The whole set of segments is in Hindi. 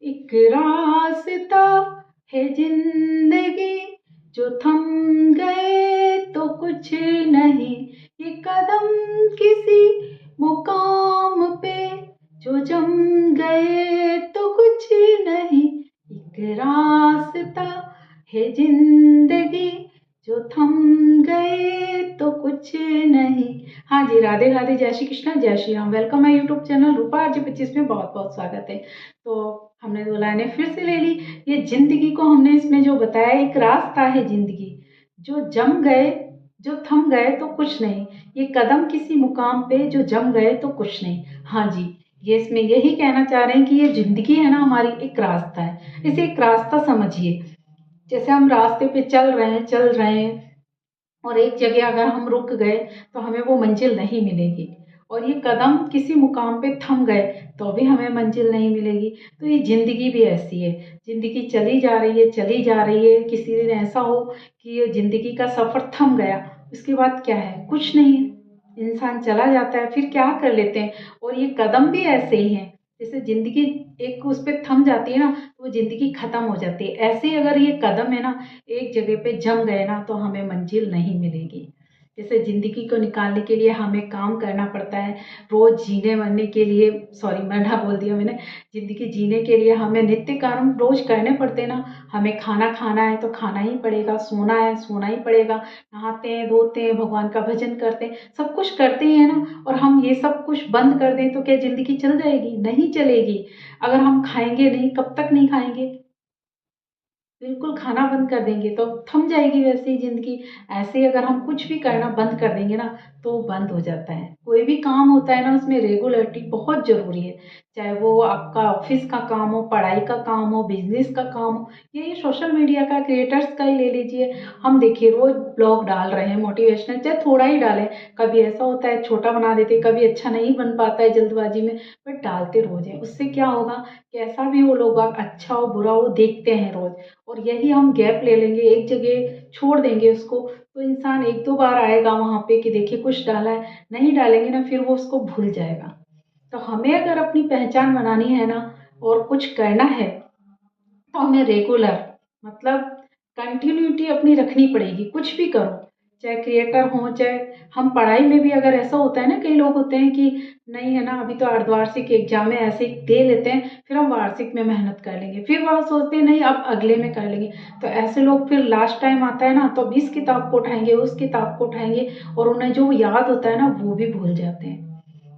एक रास्ता है जिंदगी, जो थम गए तो कुछ नहीं। ये कदम किसी मुकाम पे, जो जम गए तो कुछ नहीं। एक रास्ता है जिंदगी, जो थम गए तो कुछ नहीं। हाँ जी, राधे राधे, जय श्री कृष्णा, जय Shri Ram. Welcome my YouTube channel Rupa RJ 25 में बहुत बहुत स्वागत है। तो हमने 2 लाइनें फिर से ले ली। ये जिंदगी को हमने इसमें जो बताया, एक रास्ता है जिंदगी, जो जम गए, जो थम गए तो कुछ नहीं। ये कदम किसी मुकाम पे, जो जम गए तो कुछ नहीं। हाँ जी, ये इसमें यही कहना चाह रहे हैं कि ये जिंदगी है ना हमारी, एक रास्ता है। इसे एक रास्ता समझिए। जैसे हम रास्ते पे चल रहे हैं और एक जगह अगर हम रुक गए तो हमें वो मंजिल नहीं मिलेगी, और ये कदम किसी मुकाम पे थम गए तो भी हमें मंजिल नहीं मिलेगी। तो ये ज़िंदगी भी ऐसी है। ज़िंदगी चली जा रही है, चली जा रही है। किसी दिन ऐसा हो कि ये ज़िंदगी का सफ़र थम गया, उसके बाद क्या है? कुछ नहीं है। इंसान चला जाता है, फिर क्या कर लेते हैं। और ये कदम भी ऐसे ही हैं। जैसे ज़िंदगी एक उस पे थम जाती है ना, तो वो ज़िंदगी ख़त्म हो जाती है। ऐसे ही अगर ये कदम है ना, एक जगह पे जम गए ना, तो हमें मंजिल नहीं मिलेगी। जैसे ज़िंदगी को निकालने के लिए हमें काम करना पड़ता है। रोज़ जीने मरने के लिए, सॉरी मरना बोल दिया मैंने, ज़िंदगी जीने के लिए हमें नित्य कर्म रोज़ करने पड़ते हैं ना। हमें खाना खाना है तो खाना ही पड़ेगा, सोना है सोना ही पड़ेगा, नहाते हैं धोते हैं, भगवान का भजन करते हैं, सब कुछ करते ही है ना। और हम ये सब कुछ बंद कर दें तो क्या ज़िंदगी चल जाएगी? नहीं चलेगी। अगर हम खाएंगे नहीं, कब तक नहीं खाएंगे? बिल्कुल, खाना बंद कर देंगे तो थम जाएगी वैसे ही ज़िंदगी। ऐसे ही अगर हम कुछ भी करना बंद कर देंगे ना, तो वो बंद हो जाता है। कोई भी काम होता है ना, उसमें रेगुलरिटी बहुत ज़रूरी है। चाहे वो आपका ऑफ़िस का काम हो, पढ़ाई का काम हो, बिज़नेस का काम हो, ये सोशल मीडिया का, क्रिएटर्स का ही ले लीजिए। हम देखिए रोज़ ब्लॉग डाल रहे हैं मोटिवेशनल, चाहे थोड़ा ही डालें। कभी ऐसा होता है छोटा बना देते हैं, कभी अच्छा नहीं बन पाता है जल्दबाज़ी में, बट डालते रोज़ हैं। उससे क्या होगा? कैसा भी हो, लोग अच्छा हो बुरा हो देखते हैं रोज़। और यही हम गैप ले लेंगे, एक जगह छोड़ देंगे उसको, तो इंसान 1-2 बार आएगा वहाँ पे कि देखिए कुछ डाला है, नहीं डालेंगे ना फिर वो उसको भूल जाएगा। तो हमें अगर अपनी पहचान बनानी है ना और कुछ करना है, तो हमें रेगुलर, मतलब कंटिन्यूटी अपनी रखनी पड़ेगी। कुछ भी करो, चाहे क्रिएटर हो, चाहे हम पढ़ाई में भी, अगर ऐसा होता है ना, कई लोग होते हैं कि नहीं है ना अभी तो अर्धवार्षिक एग्जाम है, ऐसे ही दे लेते हैं, फिर हम वार्षिक में मेहनत कर लेंगे, फिर वह सोचते हैं नहीं अब अगले में कर लेंगे। तो ऐसे लोग फिर लास्ट टाइम आता है ना, तो अब इस किताब को उठाएंगे, उस किताब को उठाएंगे, और उन्हें जो याद होता है ना वो भी भूल जाते हैं।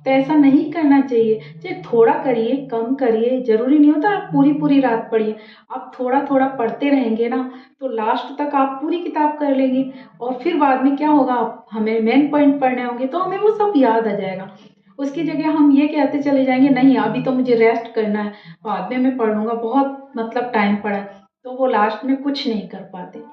तो ऐसा नहीं करना चाहिए। चाहे थोड़ा करिए, कम करिए, ज़रूरी नहीं होता आप पूरी-पूरी रात पढ़िए। आप थोड़ा-थोड़ा पढ़ते रहेंगे ना, तो लास्ट तक आप पूरी किताब कर लेंगे, और फिर बाद में क्या होगा, आप हमें मेन पॉइंट पढ़ने होंगे तो हमें वो सब याद आ जाएगा। उसकी जगह हम ये कहते चले जाएँगे नहीं अभी तो मुझे रेस्ट करना है, बाद में मैं पढ़ लूँगा, बहुत मतलब टाइम पड़ा है, तो वो लास्ट में कुछ नहीं कर पाते।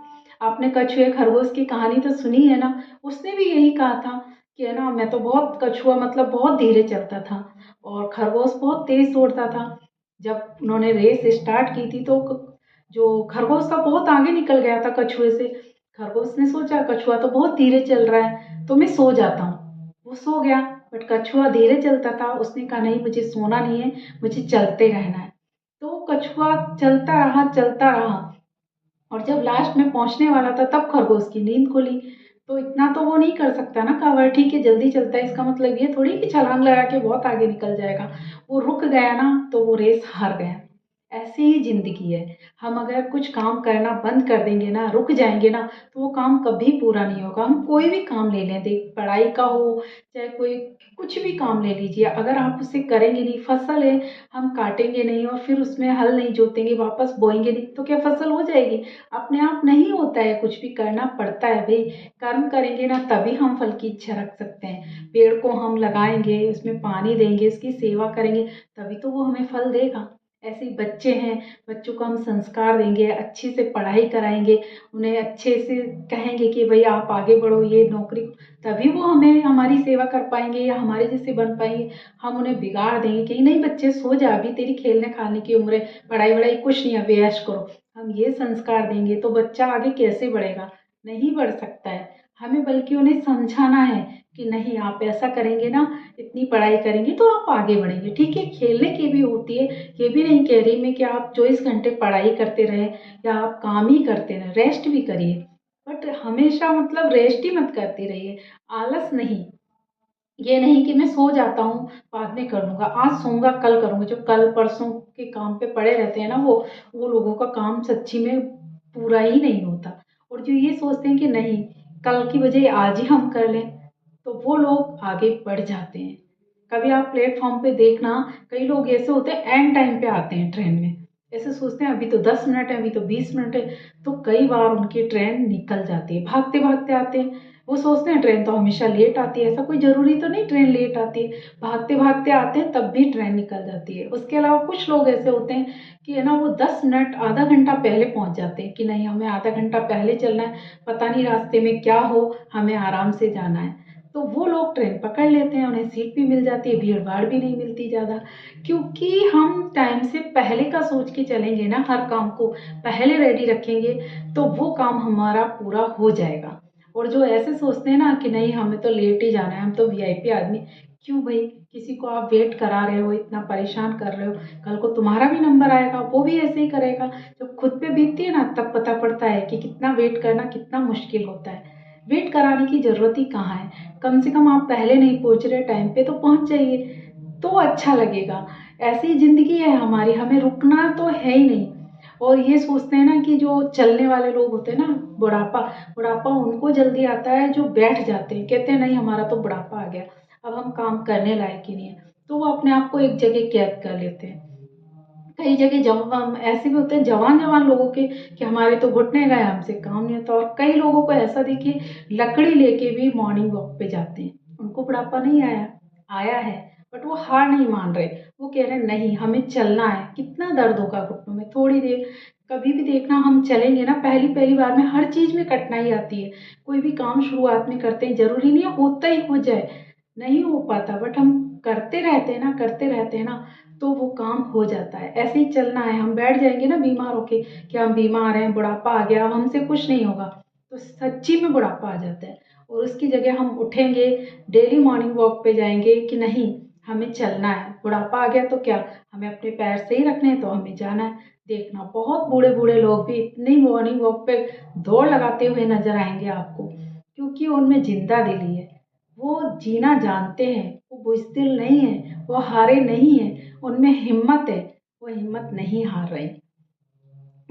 आपने कछुए खरगोश की कहानी तो सुनी है ना, उसने भी यही कहा था कि है ना मैं तो बहुत, कछुआ मतलब बहुत धीरे चलता था और खरगोश बहुत तेज दौड़ता था। जब उन्होंने रेस स्टार्ट की थी तो जो खरगोश था बहुत आगे निकल गया था कछुए से। खरगोश ने सोचा कछुआ तो बहुत धीरे चल रहा है तो मैं सो जाता हूँ। वो सो गया, बट कछुआ धीरे चलता था, उसने कहा नहीं मुझे सोना नहीं है, मुझे चलते रहना है। तो कछुआ चलता रहा, और जब लास्ट में पहुँचने वाला था तब खरगोश की नींद खुली। तो इतना तो वो नहीं कर सकता ना, कहा ठीक है जल्दी चलता है, इसका मतलब ये थोड़ी कि छलांग लगा के बहुत आगे निकल जाएगा। वो रुक गया ना तो वो रेस हार गया। ऐसी ही ज़िंदगी है। हम अगर कुछ काम करना बंद कर देंगे ना, रुक जाएँगे ना, तो वो काम कभी पूरा नहीं होगा। हम कोई भी काम ले लें, देख पढ़ाई का हो, चाहे कोई कुछ भी काम ले लीजिए, अगर आप उसे करेंगे नहीं, फसल है, हम काटेंगे नहीं और फिर उसमें हल नहीं जोतेंगे, वापस बोएँगे नहीं, तो क्या फसल हो जाएगी? अपने आप नहीं होता है, कुछ भी करना पड़ता है भई। कर्म करेंगे ना तभी हम फल की इच्छा रख सकते हैं। पेड़ को हम लगाएँगे, उसमें पानी देंगे, उसकी सेवा करेंगे, तभी तो वो हमें फल देगा। ऐसे ही बच्चे हैं, बच्चों को हम संस्कार देंगे, अच्छे से पढ़ाई कराएँगे, उन्हें अच्छे से कहेंगे कि भई आप आगे बढ़ो, ये नौकरी, तभी वो हमें हमारी सेवा कर पाएँगे या हमारे जैसे बन पाएँगे। हम उन्हें बिगाड़ देंगे कि नहीं बच्चे सो जा, अभी तेरी खेलने-खाने की उम्र है, पढ़ाई-वढ़ाई कुछ नहीं है, अभी ऐश करो। हम ये संस्कार देंगे तो बच्चा आगे कैसे बढ़ेगा? नहीं बढ़ सकता है। हमें बल्कि उन्हें समझाना है कि नहीं आप ऐसा करेंगे ना, इतनी पढ़ाई करेंगे तो आप आगे बढ़ेंगे। ठीक है, खेलने की भी होती है, ये भी नहीं कह रही मैं कि आप 24 घंटे पढ़ाई करते रहे या आप काम ही करते रहे, रेस्ट भी करिए, बट हमेशा मतलब रेस्ट ही मत करते रहिए, आलस नहीं। ये नहीं कि मैं सो जाता हूँ बाद में कर लूँगा, आज सोऊंगा कल करूँगा, जो कल परसों के काम पे पड़े रहते हैं ना, वो लोगों का काम सच्ची में पूरा ही नहीं होता। और जो ये सोचते हैं कि नहीं कल की बजाय आज ही हम कर लें, तो वो लोग आगे बढ़ जाते हैं। कभी आप प्लेटफॉर्म पे देखना, कई लोग ऐसे होते हैं एंड टाइम पे आते हैं ट्रेन में, ऐसे सोचते हैं अभी तो 10 मिनट है, अभी तो 20 मिनट है, तो कई बार उनकी ट्रेन निकल जाती है, भागते भागते आते हैं। वो सोचते हैं ट्रेन तो हमेशा लेट आती है, ऐसा कोई ज़रूरी तो नहीं ट्रेन लेट आती है, भागते भागते आते हैं तब भी ट्रेन निकल जाती है। उसके अलावा कुछ लोग ऐसे होते हैं कि है ना, वो 10 मिनट आधा घंटा पहले पहुंच जाते हैं कि नहीं हमें आधा घंटा पहले चलना है, पता नहीं रास्ते में क्या हो, हमें आराम से जाना है। तो वो लोग ट्रेन पकड़ लेते हैं, उन्हें सीट भी मिल जाती है, भीड़ भाड़ भी नहीं मिलती ज़्यादा, क्योंकि हम टाइम से पहले का सोच के चलेंगे ना, हर काम को पहले रेडी रखेंगे तो वो काम हमारा पूरा हो जाएगा। और जो ऐसे सोचते हैं ना कि नहीं हमें तो लेट ही जाना है, हम तो वीआईपी आदमी, क्यों भाई, किसी को आप वेट करा रहे हो, इतना परेशान कर रहे हो, कल को तुम्हारा भी नंबर आएगा, वो भी ऐसे ही करेगा। जब खुद पे बीतती है ना तब पता पड़ता है कि कितना वेट करना कितना मुश्किल होता है। वेट कराने की ज़रूरत ही कहाँ है, कम से कम आप पहले नहीं पहुंच रहे टाइम पे तो पहुंच जाइए, तो अच्छा लगेगा। ऐसी ज़िंदगी है हमारी, हमें रुकना तो है ही नहीं। और ये सोचते हैं ना कि जो चलने वाले लोग होते हैं ना, बुढ़ापा, बुढ़ापा उनको जल्दी आता है जो बैठ जाते हैं, कहते हैं नहीं हमारा तो बुढ़ापा आ गया, अब हम काम करने लायक ही नहीं है, तो वो अपने आप को एक जगह कैद कर लेते हैं। कई जगह जवान ऐसे भी होते हैं, जवान जवान लोगों के कि हमारे तो घुटने गए, हमसे काम नहीं होता। और कई लोगों को ऐसा देखिए, लकड़ी लेके भी मॉर्निंग वॉक पे जाते हैं, उनको बुढ़ापा नहीं आया, आया है, बट वो हार नहीं मान रहे, वो कह रहे हैं नहीं हमें चलना है। कितना दर्द होगा घुटनों में, थोड़ी देर कभी भी देखना हम चलेंगे ना, पहली पहली बार में हर चीज में कठिनाई आती है, कोई भी काम शुरुआत में करते हैं, जरूरी नहीं है होता ही हो जाए, नहीं हो पाता, बट हम करते रहते हैं ना, करते रहते हैं ना, तो वो काम हो जाता है। ऐसे ही चलना है, हम बैठ जाएंगे ना बीमार होके कि हम बीमार हैं, बुढ़ापा आ गया, अब हमसे कुछ नहीं होगा, तो सच्ची में बुढ़ापा आ जाता है। और उसकी जगह हम उठेंगे, डेली मॉर्निंग वॉक पे जाएंगे कि नहीं हमें चलना है, बुढ़ापा आ गया तो क्या, हमें अपने पैर सही रखने हैं तो हमें जाना है। देखना बहुत बूढ़े बूढ़े लोग भी इतनी मॉर्निंग वॉक पे दौड़ लगाते हुए नजर आएंगे आपको, क्योंकि उनमें जिंदा दिली है, वो जीना जानते हैं, वो बुज़दिल नहीं है, वो हारे नहीं है, उनमें हिम्मत है, वो हिम्मत नहीं हार रहे।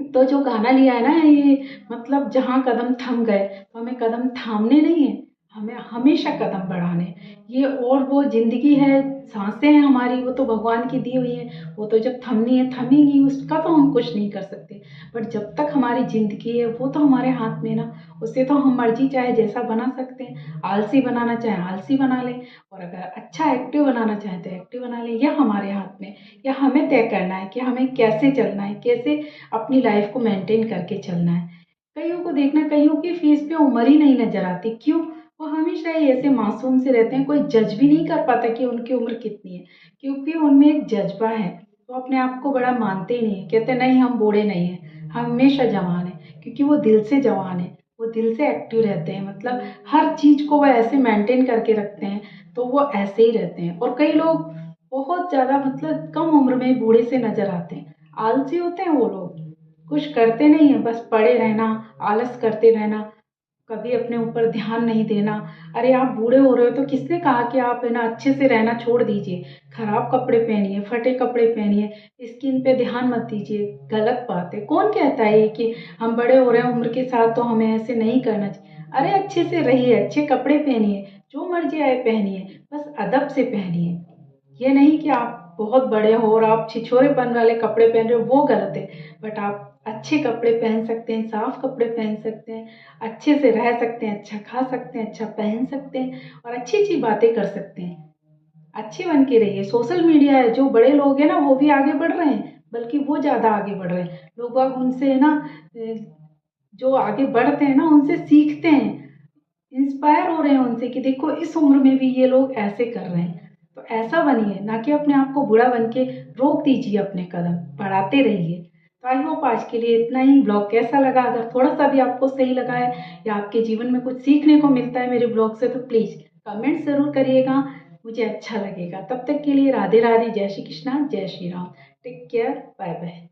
तो जो गाना लिया है ना ये, मतलब जहाँ कदम थम गए, तो हमें कदम थामने नहीं है, हमें हमेशा कदम बढ़ाने हैं। ये और वो जिंदगी है, सांसें हैं हमारी, वो तो भगवान की दी हुई है, वो तो जब थमनी है थमेंगी, उसका तो हम कुछ नहीं कर सकते। बट जब तक हमारी जिंदगी है वो तो हमारे हाथ में ना, उससे तो हम मर्जी चाहे जैसा बना सकते हैं, आलसी बनाना चाहे आलसी बना लें, और अगर अच्छा एक्टिव बनाना चाहें तो एक्टिव बना लें, यह हमारे हाथ में। या हमें तय करना है कि हमें कैसे चलना है, कैसे अपनी लाइफ को मेंटेन करके चलना है। कईयों को देखना, कईयों की फेस पे उम्र ही नहीं नजर आती, क्यों, वो हमेशा ही ऐसे मासूम से रहते हैं, कोई जज भी नहीं कर पाता कि उनकी उम्र कितनी है, क्योंकि उनमें एक जज्बा है, वो अपने आप को बड़ा मानते ही नहीं है, कहते नहीं हम बूढ़े नहीं हैं, हम हमेशा जवान हैं, क्योंकि वो दिल से जवान है, वो दिल से एक्टिव रहते हैं, मतलब हर चीज को वो ऐसे मेंटेन करके रखते हैं, तो वो ऐसे ही रहते हैं। और कई लोग बहुत ज्यादा मतलब कम उम्र में बूढ़े से नजर आते हैं, आलसी होते हैं वो लोग, कुछ करते नहीं है, बस पड़े रहना, आलस करते रहना, कभी अपने ऊपर ध्यान नहीं देना। अरे आप बूढ़े हो रहे हो तो किसने कहा कि आप है ना अच्छे से रहना छोड़ दीजिए, खराब कपड़े पहनिए, फटे कपड़े पहनिए, स्किन पे ध्यान मत दीजिए, गलत बात है। कौन कहता है ये कि हम बड़े हो रहे हैं उम्र के साथ तो हमें ऐसे नहीं करना चाहिए। अरे अच्छे से रहिए, अच्छे कपड़े पहनिए, जो मर्जी आए पहनिए, बस अदब से पहनिए। ये नहीं कि आप बहुत बड़े हो और आप छिछोरेपन वाले कपड़े पहन रहे हो, वो गलत है। बट आप अच्छे कपड़े पहन सकते हैं, साफ कपड़े पहन सकते हैं, अच्छे से रह सकते हैं, अच्छा खा सकते हैं, अच्छा पहन सकते हैं, और अच्छी अच्छी बातें कर सकते हैं। अच्छे बन के रहिए। सोशल मीडिया है, जो बड़े लोग हैं ना वो भी आगे बढ़ रहे हैं, बल्कि वो ज़्यादा आगे बढ़ रहे हैं, लोग बाग उनसे है ना, जो आगे बढ़ते हैं ना उनसे सीखते हैं, इंस्पायर हो रहे हैं उनसे कि देखो इस उम्र में भी ये लोग ऐसे कर रहे हैं। तो ऐसा बनिए, ना कि अपने आप को बुरा बन के रोक दीजिए, अपने कदम बढ़ाते रहिए। तो आई होप आज के लिए इतना ही। ब्लॉग कैसा लगा, अगर थोड़ा सा भी आपको सही लगा है या आपके जीवन में कुछ सीखने को मिलता है मेरे ब्लॉग से, तो प्लीज़ कमेंट ज़रूर करिएगा, मुझे अच्छा लगेगा। तब तक के लिए राधे राधे, जय श्री कृष्णा, जय Shri Ram. Take care, bye bye.